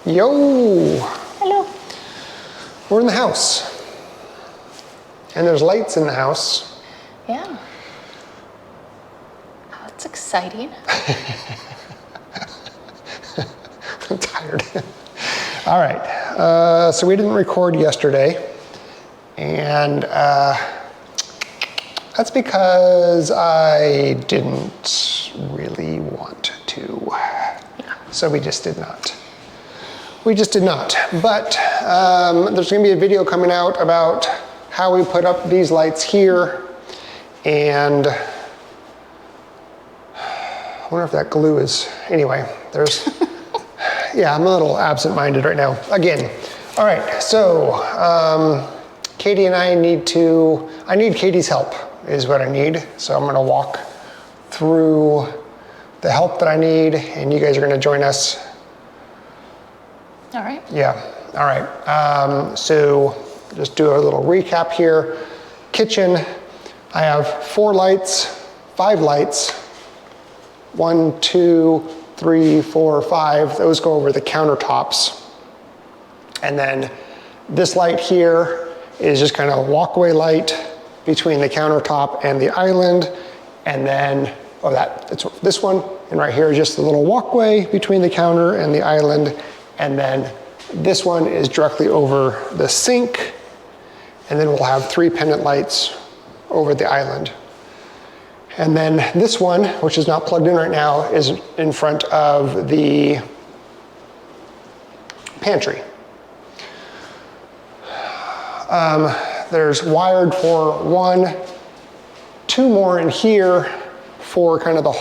Yo! Hello. We're in the house. And there's lights in the house. Yeah. Oh, it's exciting. I'm tired. All right. So we didn't record yesterday. And that's because I didn't really want to. So we just did not. But there's going to be a video coming out about how we put up these lights here. And I wonder if that glue is, anyway, there's, yeah, I'm a little absent-minded right now. Again, all right, so Katie and I need Katie's help is what I need. So I'm gonna walk through the help that I need and you guys are gonna join us. All right. Yeah, all right. So just do a little recap here. Kitchen, I have 5 lights. 1, 2, 3, 4, 5. Those go over the countertops. And then this light here is just kind of a walkway light between the countertop and the island. And then, it's this one. And right here is just a little walkway between the counter and the island. And then this one is directly over the sink. And then we'll have 3 pendant lights over the island. And then this one, which is not plugged in right now, is in front of the pantry. There's wired for 1, 2 more in here for kind of the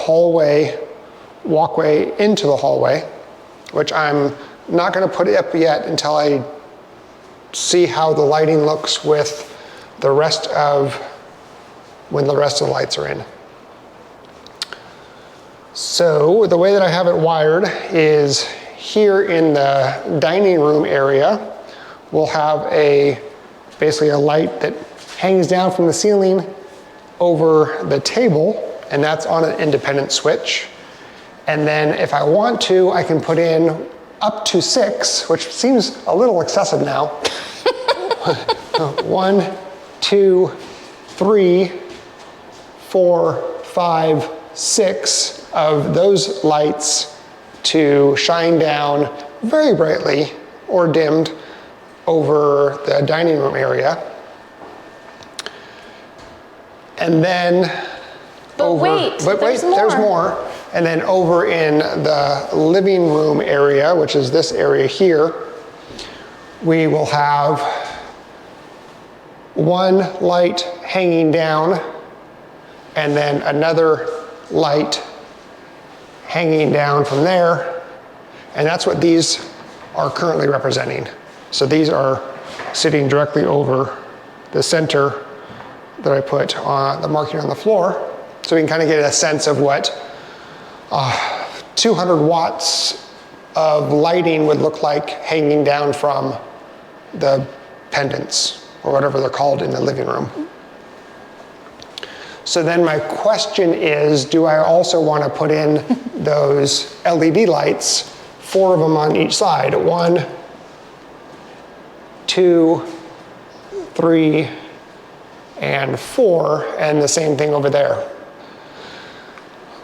walkway into the hallway, which I'm not going to put it up yet until I see how the lighting looks with when the rest of the lights are in. So the way that I have it wired is here in the dining room area, we'll have basically a light that hangs down from the ceiling over the table, and that's on an independent switch. And then if I want to, I can put in up to 6, which seems a little excessive now. 1, 2, 3, 4, 5, 6 of those lights to shine down very brightly or dimmed over the dining room area. And then there's more. And then over in the living room area, which is this area here, we will have 1 light hanging down and then another light hanging down from there. And that's what these are currently representing. So these are sitting directly over the center that I put on the marking on the floor. So we can kind of get a sense of what 200 watts of lighting would look like hanging down from the pendants or whatever they're called in the living room. So then my question is, do I also want to put in those LED lights, 4 of them on each side? 1, 2, 3, and 4, and the same thing over there.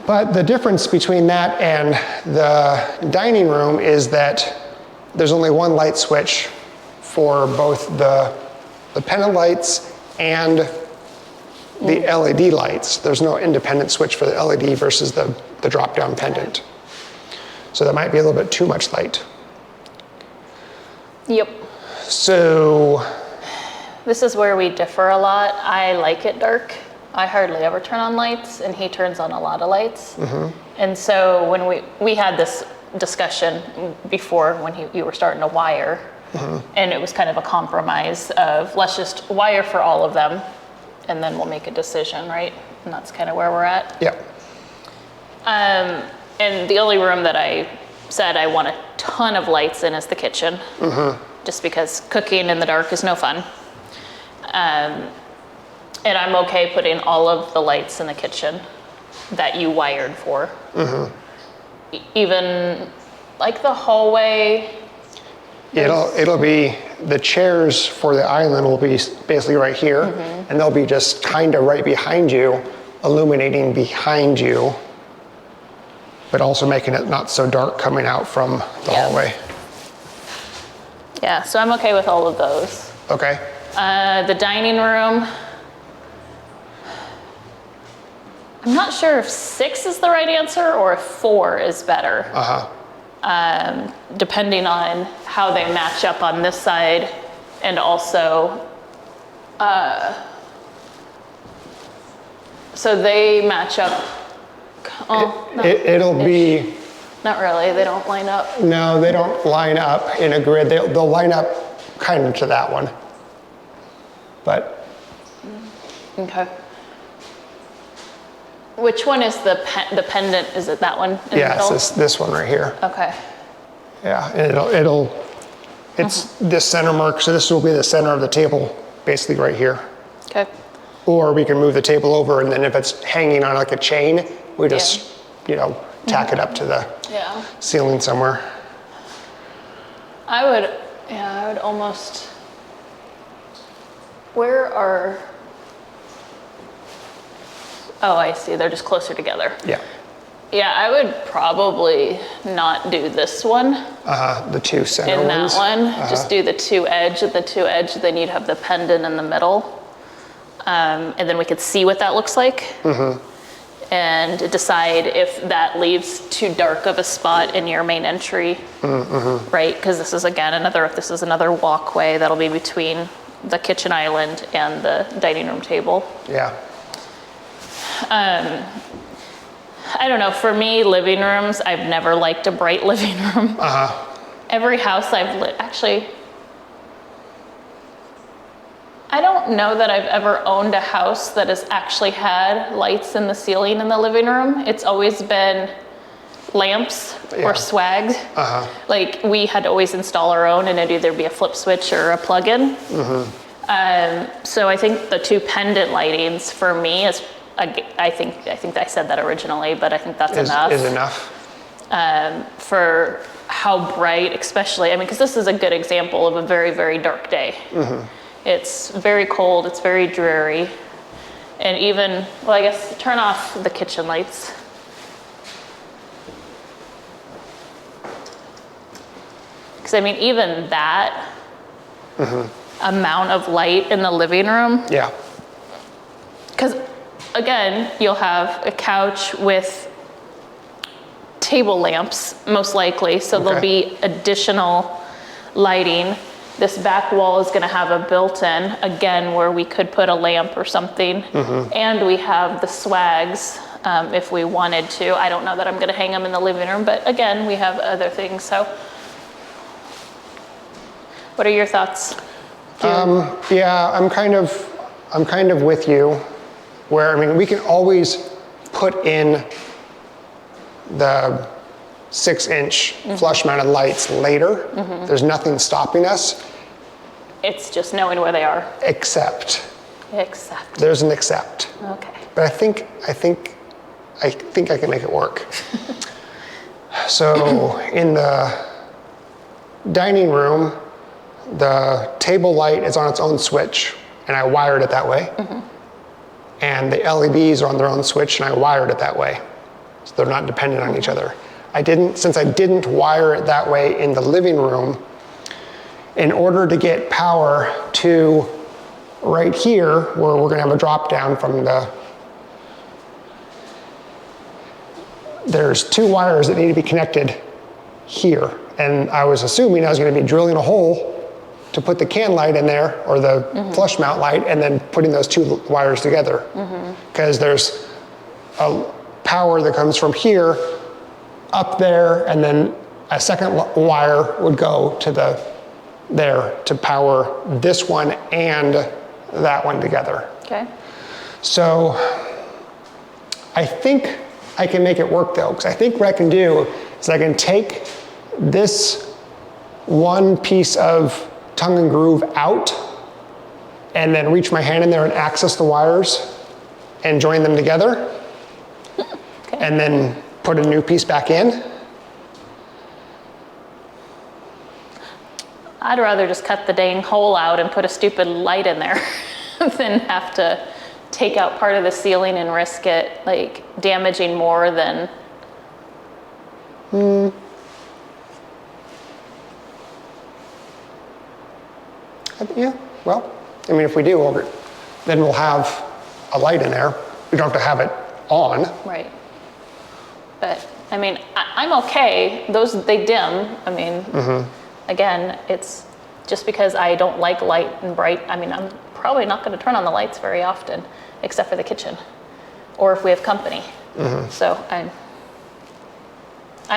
But the difference between that and the dining room is that there's only 1 light switch for both the pendant lights and the LED lights. There's no independent switch for the LED versus the drop-down pendant. So that might be a little bit too much light. Yep. So this is where we differ a lot. I like it dark. I hardly ever turn on lights, and he turns on a lot of lights. Mm-hmm. And so when we had this discussion before when you were starting to wire, mm-hmm. and it was kind of a compromise of let's just wire for all of them, and then we'll make a decision, right? And that's kind of where we're at. Yeah. And the only room that I said I want a ton of lights in is the kitchen, mm-hmm. just because cooking in the dark is no fun. And I'm okay putting all of the lights in the kitchen that you wired for. Mm-hmm. Even like the hallway It'll be, the chairs for the island will be basically right here, and they'll be just kind of right behind you, illuminating behind you, but also making it not so dark coming out from the hallway. Yeah, so I'm okay with all of those. Okay. The dining room, I'm not sure if 6 is the right answer or if 4 is better. Depending on how they match up on this side, and also, so they match up. Oh, no, It'll be, not really. They don't line up. no, they don't line up in a grid. They'll line up kind of to that one. But Okay. Which one is the pendant? Is it that one in the yeah, middle? it's this one right here. Okay. Yeah, and it's this center mark, so this will be the center of the table, basically right here. Okay. Or we can move the table over, and then if it's hanging on like a chain, we just, tack it up to the Yeah. ceiling somewhere. I would almost. Where are? Oh, I see. They're just closer together. Yeah. Yeah, I would probably not do this one The two center in that ones. one. Just do the 2 edge and the 2 edge. Then you'd have the pendant in the middle, and then we could see what that looks like, and decide if that leaves too dark of a spot in your main entry, right? Because this is another walkway that'll be between the kitchen island and the dining room table. Yeah. I don't know, for me, living rooms, I've never liked a bright living room. Every house I've actually, I don't know that I've ever owned a house that has actually had lights in the ceiling in the living room. It's always been lamps or swags. Like, we had to always install our own, and it'd either be a flip switch or a plug-in. So I think the 2 pendant lightings for me is, I think I said that originally, but I think that's enough. Is enough. For how bright, especially, because this is a good example of a very, very dark day. It's very cold, it's very dreary. And even, well, I guess turn off the kitchen lights. Because even that amount of light in the living room. Yeah. Because again, you'll have a couch with table lamps, most likely, so there'll be additional lighting. This back wall is going to have a built-in, again, where we could put a lamp or something. And we have the swags, if we wanted to. I don't know that I'm going to hang them in the living room, but again, we have other things. So what are your thoughts? Yeah, I'm kind of with you, where, we can always put in the 6-inch flush mounted lights later. There's nothing stopping us. It's just knowing where they are. Except. There's an except. Okay. But I think I can make it work. So in the dining room, the table light is on its own switch, and I wired it that way. And the LEDs are on their own switch, and I wired it that way. So they're not dependent on each other. Since I didn't wire it that way in the living room, in order to get power to right here, where we're gonna have a drop down from there's 2 wires that need to be connected here. And I was assuming I was gonna be drilling a hole to put the can light in there, or the flush mount light, and then putting those 2 wires together. Because there's a power that comes from here up there, and then a second wire would go to there to power this one and that one together. Okay. So I think I can make it work though, because I think what I can do is I can take this one piece of tongue and groove out, and then reach my hand in there and access the wires and join them together, and then put a new piece back in. I'd rather just cut the dang hole out and put a stupid light in there than have to take out part of the ceiling and risk it like damaging more than. Yeah, well, I mean, if we do, then we'll have a light in there. We don't have to have it on. Right. But I mean, I'm okay. Those, they dim. I mean, again, it's just because I don't like light and bright. I mean, I'm probably not going to turn on the lights very often, except for the kitchen, or if we have company. So I'm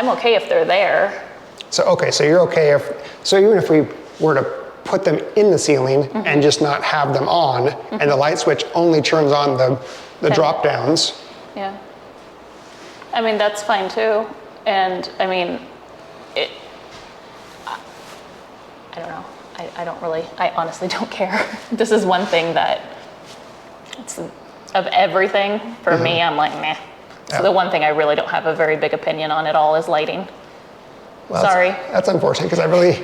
okay if they're there. So, okay, so you're okay so even if we were to put them in the ceiling and just not have them on, and the light switch only turns on the drop downs. Yeah. I mean, that's fine too. And I mean, I don't know. I honestly don't care. This is one thing that it's of everything for me, I'm like, meh. So the one thing I really don't have a very big opinion on at all is lighting. Well, Sorry. That's unfortunate because I'm going,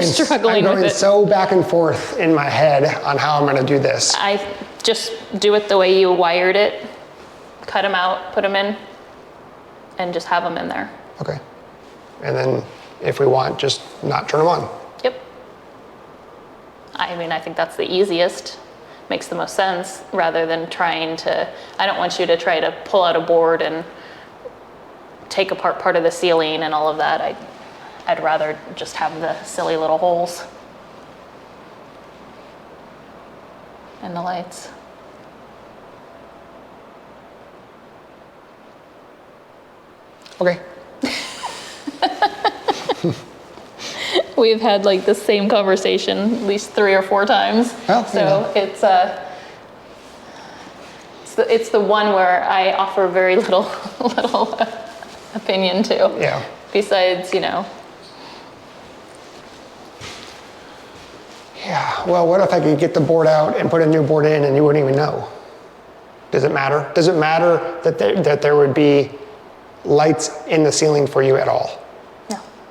struggling I'm with going it. so back and forth in my head on how I'm going to do this. I just do it the way you wired it, cut them out, put them in, and just have them in there. Okay. And then if we want, just not turn them on. Yep. I mean, I think that's the easiest, makes the most sense, rather than trying to, I don't want you to try to pull out a board and take apart part of the ceiling and all of that. I'd rather just have the silly little holes and the lights. Okay. We've had like the same conversation at least 3 or 4 times. Well, so it's the one where I offer very little opinion to. Yeah. Besides, Yeah, well, what if I could get the board out and put a new board in and you wouldn't even know? Does it matter? Does it matter that there would be lights in the ceiling for you at all?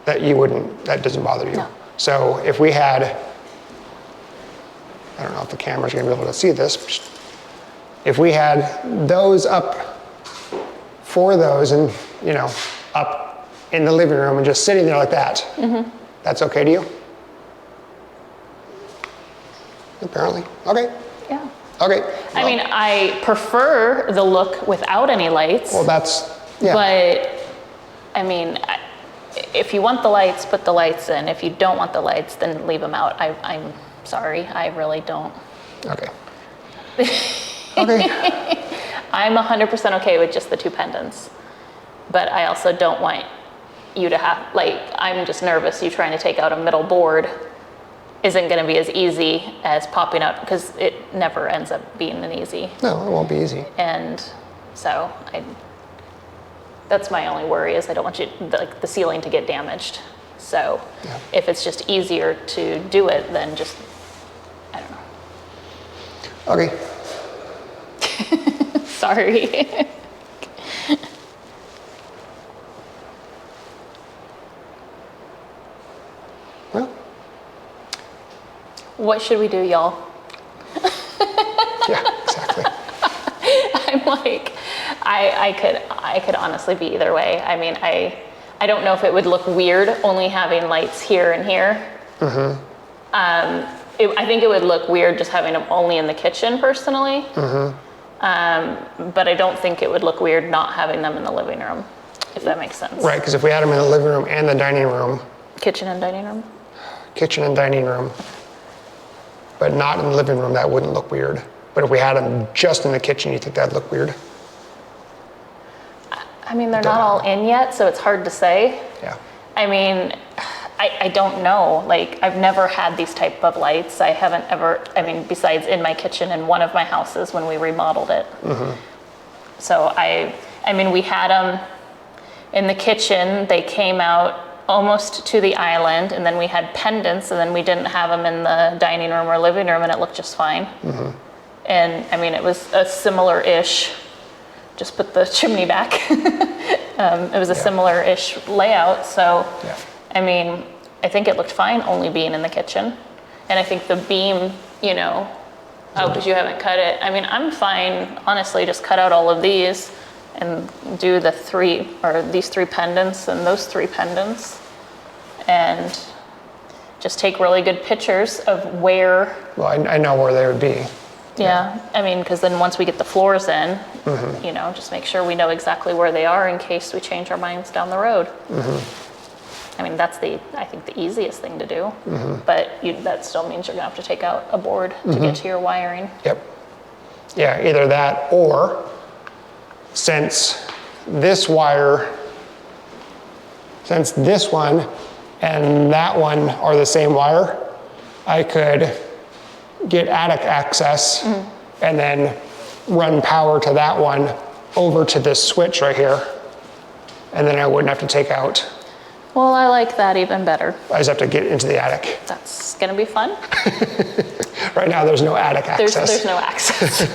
no. That doesn't bother you? No. So if we had, I don't know if the camera's gonna be able to see this, if we had those up, 4 of those and, up in the living room and just sitting there like that, that's okay to you? Apparently. Okay. Yeah. Okay. I mean, I prefer the look without any lights. Well, that's, yeah. But I mean, if you want the lights, put the lights in. If you don't want the lights, then leave them out. I'm sorry, I really don't. Okay. Okay. I'm 100% okay with just the 2 pendants. But I also don't want you to have, I'm just nervous you trying to take out a middle board isn't going to be as easy as popping out, because it never ends up being an easy. No, it won't be easy. And so that's my only worry, is I don't want the ceiling to get damaged. So if it's just easier to do it, then just, I don't know. Okay. Sorry. Well. What should we do, y'all? Yeah, exactly. I'm like, I could honestly be either way. I mean, I don't know if it would look weird only having lights here and here. I think it would look weird just having them only in the kitchen personally. But I don't think it would look weird not having them in the living room, if that makes sense. Right, because if we had them in the living room and the dining room. Kitchen and dining room. Kitchen and dining room, but not in the living room, that wouldn't look weird. But if we had them just in the kitchen, you think that'd look weird? I mean, they're not all in yet, so it's hard to say. Yeah. I mean, I don't know. I've never had these type of lights. I haven't ever, besides in my kitchen in one of my houses when we remodeled it. So I mean, we had them in the kitchen. They came out almost to the island, and then we had pendants, and then we didn't have them in the dining room or living room, and it looked just fine. And I mean, it was a similar-ish, just put the chimney back. It was a similar-ish layout, so I mean, I think it looked fine only being in the kitchen. And I think the beam, you know, oh, because you haven't cut it. I mean, I'm fine, honestly, just cut out all of these and do the three, or these three pendants and those three pendants. And just take really good pictures of where. Well, I know where they would be. Yeah, I mean, because then once we get the floors in, you know, just make sure we know exactly where they are in case we change our minds down the road. I mean, that's I think the easiest thing to do, but that still means you're gonna have to take out a board to get to your wiring. Yep. Yeah, either that, or since this one and that one are the same wire, I could get attic access and then run power to that one over to this switch right here, and then I wouldn't have to take out. Well, I like that even better. I just have to get into the attic. That's gonna be fun. Right now there's no attic access. There's no access.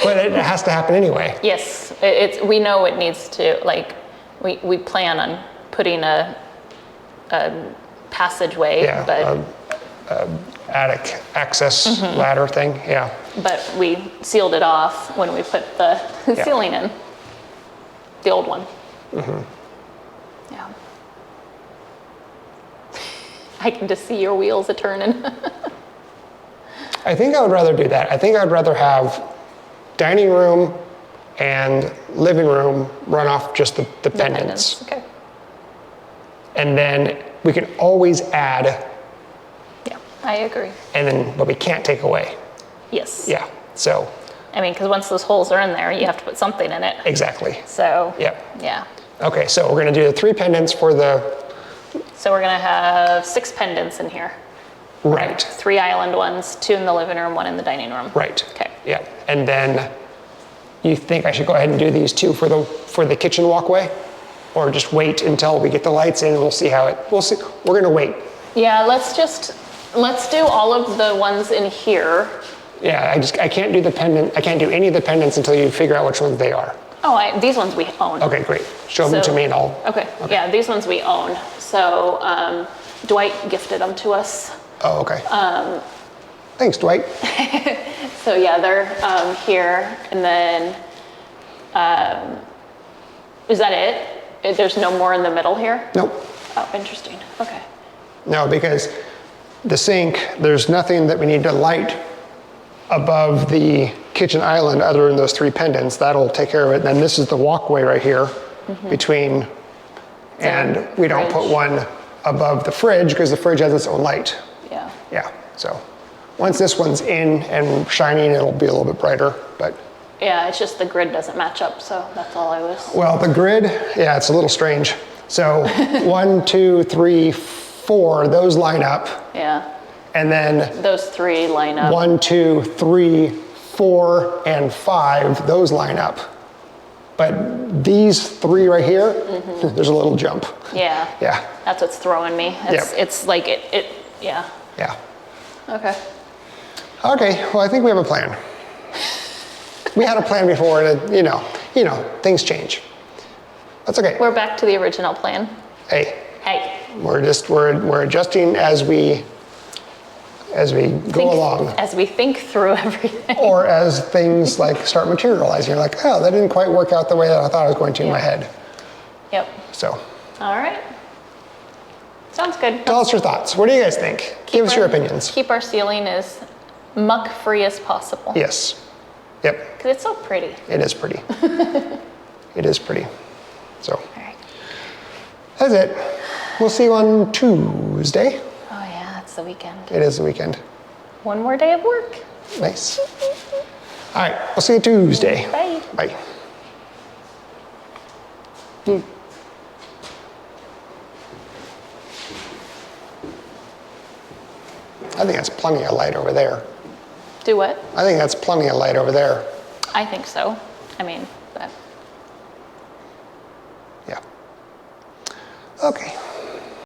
But it has to happen anyway. Yes, we know it needs to, like, we plan on putting a passageway, Yeah, but attic access ladder thing, yeah. but we sealed it off when we put the ceiling in, the old one. Yeah. I can just see your wheels a turning. I think I would rather do that. I think I'd rather have dining room and living room run off just the pendants. Okay. And then we can always add, Yeah, I agree. but we can't take away. Yes. Yeah, so. I mean, because once those holes are in there, you have to put something in it. Exactly. So. Yep. Yeah. Okay, so we're gonna do the 3 pendants for the. So we're gonna have 6 pendants in here. Right. 3 island ones, 2 in the living room, 1 in the dining room. Right. Okay. Yeah, and then you think I should go ahead and do these 2 for the kitchen walkway? Or just wait until we get the lights in and we'll see. We're gonna wait. Yeah, let's do all of the ones in here. Yeah, I can't do the pendant, I can't do any of the pendants until you figure out which ones they are. Oh, these ones we own. Okay, great. Show them to me and I'll. Okay, yeah, these ones we own. So Dwight gifted them to us. Oh, okay. Thanks, Dwight. So yeah, they're here, and then is that it? There's no more in the middle here? Nope. Oh, interesting. Okay. No, because the sink, there's nothing that we need to light above the kitchen island other than those 3 pendants. That'll take care of it. And then this is the walkway right here between, and we don't put one above the fridge because the fridge has its own light. Yeah. Yeah, so once this one's in and shining, it'll be a little bit brighter, but. Yeah, it's just the grid doesn't match up, so that's all I was. Well, the grid, yeah, it's a little strange. So 1, 2, 3, 4, those line up. Yeah. And then those 3 line up. 1, 2, 3, 4, and 5, those line up. But these 3 right here, there's a little jump. Yeah. Yeah. That's what's throwing me. It's like yeah. Yeah. Okay. Okay, well, I think we have a plan. We had a plan before, and you know, things change. That's okay. We're back to the original plan. Hey, Hey. we're adjusting as we go along. As we think through everything. Or as things like start materializing, you're like, oh, that didn't quite work out the way that I thought it was going to in my head. Yep. So. All right. Sounds good. Tell us your thoughts. What do you guys think? Give us your opinions. Keep our ceiling as muck-free as possible. Yes. Yep. Because it's so pretty. It is pretty. It is pretty. So. All right. That's it. We'll see you on Tuesday. Oh yeah, it's the weekend. It is the weekend. One more day of work. Nice. All right. We'll see you Tuesday. Bye. Bye. I think that's plenty of light over there. Do what? I think that's plenty of light over there. I think so. I mean, but. Yeah. Okay.